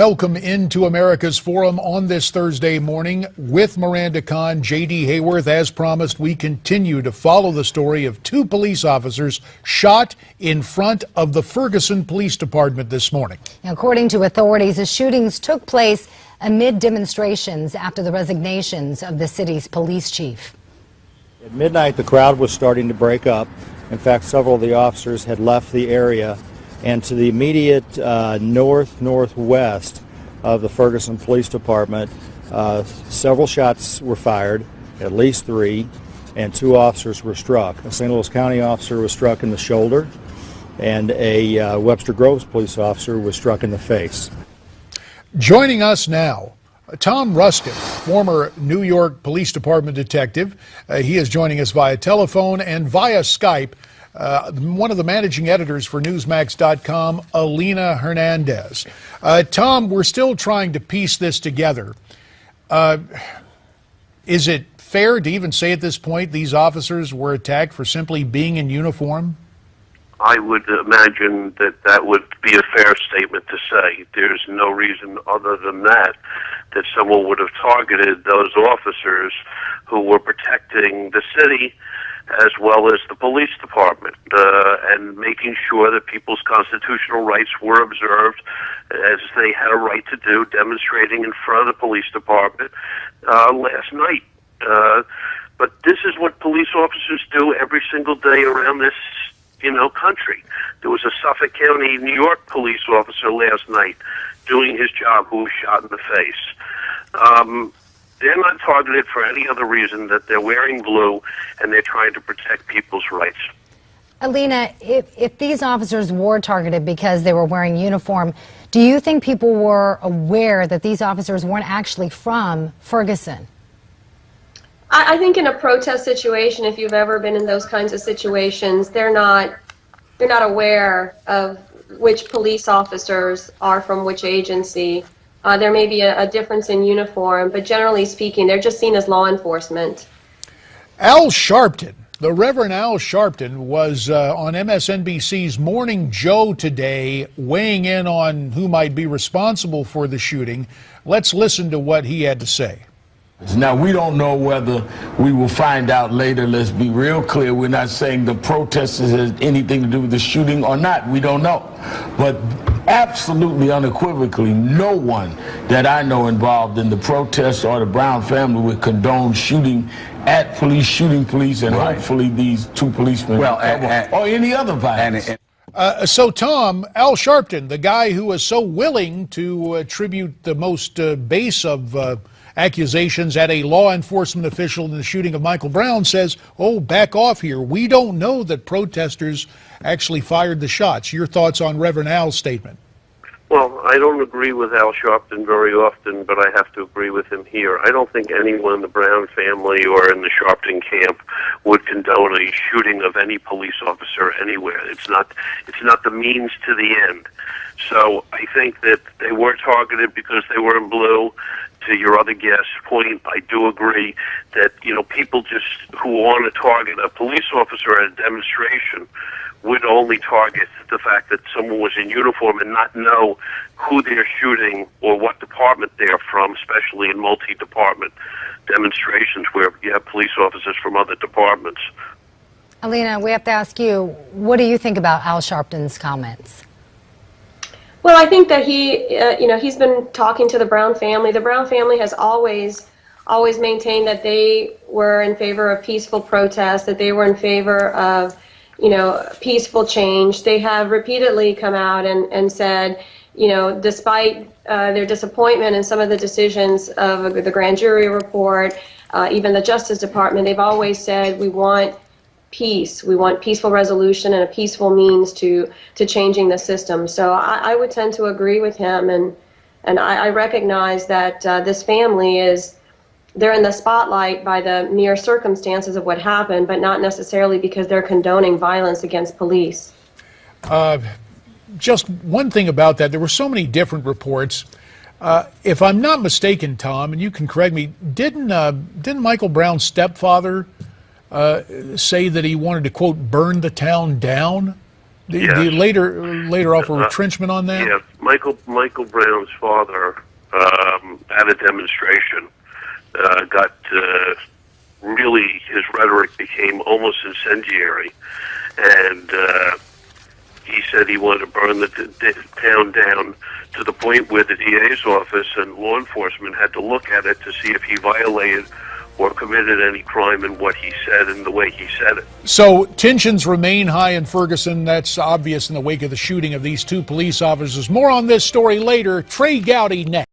Welcome into America's Forum on this Thursday morning with Miranda Kahn, J.D. Hayworth. As promised, we continue to follow the story of two police officers shot in front of the Ferguson Police Department this morning. According to authorities, the shootings took place amid demonstrations after the resignations of the city's police chief. At midnight, the crowd was starting to break up. In fact, several of the officers had left the area. And to the immediate northwest of the Ferguson Police Department, several shots were fired, at least three, and two officers were struck. A St. Louis County officer was struck in the shoulder, and a Webster Groves police officer was struck in the face. Joining us now, Tom Ruskin, former New York Police Department detective. He is joining us via telephone and via Skype. One of the managing editors for Newsmax.com, Alina Hernandez. Tom, we're still trying to piece this together. Is it fair to even say at this point these officers were attacked for simply being in uniform? I would imagine that that would be a fair statement to say. There's no reason other than that someone would have targeted those officers who were protecting the city as well as the police department, and making sure that people's constitutional rights were observed as they had a right to do, demonstrating in front of the police department last night. But this is what police officers do every single day around this country. There was a Suffolk County, New York police officer last night doing his job who was shot in the face. They're not targeted for any other reason that they're wearing blue and they're trying to protect people's rights. Alina, if these officers were targeted because they were wearing uniform, do you think people were aware that these officers weren't actually from Ferguson? I think in a protest situation, if you've ever been in those kinds of situations, they're not aware of which police officers are from which agency. There may be a difference in uniform, but generally speaking, they're just seen as law enforcement. Al Sharpton, the Reverend Al Sharpton, was on MSNBC's Morning Joe today, weighing in on who might be responsible for the shooting. Let's listen to what he had to say. Now, we don't know whether we will find out later. Let's be real clear. We're not saying the protesters had anything to do with the shooting or not. We don't know. But absolutely unequivocally, no one that I know involved in the protests or the Brown family would condone shooting at police, shooting police, and hopefully these two policemen or any other violence. So, Tom, Al Sharpton, the guy who was so willing to attribute the most base of accusations at a law enforcement official in the shooting of Michael Brown, says, oh, back off here. We don't know that protesters actually fired the shots. Your thoughts on Reverend Al's statement? Well, I don't agree with Al Sharpton very often, but I have to agree with him here. I don't think anyone in the Brown family or in the Sharpton camp would condone a shooting of any police officer anywhere. It's not the means to the end. So I think that they were targeted because they were in blue. To your other guest's point, I do agree that, people just who want to target a police officer at a demonstration would only target the fact that someone was in uniform and not know who they're shooting or what department they're from, especially in multi-department demonstrations where you have police officers from other departments. Alina, we have to ask you, what do you think about Al Sharpton's comments? Well, I think that he's been talking to the Brown family. The Brown family has always maintained that they were in favor of peaceful protest, that they were in favor of, peaceful change. They have repeatedly come out and said, despite their disappointment in some of the decisions of the grand jury report, even the Justice Department, they've always said, we want peace. We want peaceful resolution and a peaceful means to changing the system. So I would tend to agree with him, and I recognize that this family they're in the spotlight by the mere circumstances of what happened, but not necessarily because they're condoning violence against police. Just one thing about that, there were so many different reports. If I'm not mistaken, Tom, and you can correct me, didn't Michael Brown's stepfather say that he wanted to, quote, burn the town down? The later offer retrenchment on that? Yeah, Michael Brown's father at a demonstration got really, his rhetoric became almost incendiary, and he said he wanted to burn the town down, to the point where the DA's office and law enforcement had to look at it to see if he violated or committed any crime in what he said and the way he said it. So tensions remain high in Ferguson. That's obvious in the wake of the shooting of these two police officers. More on this story later. Trey Gowdy next.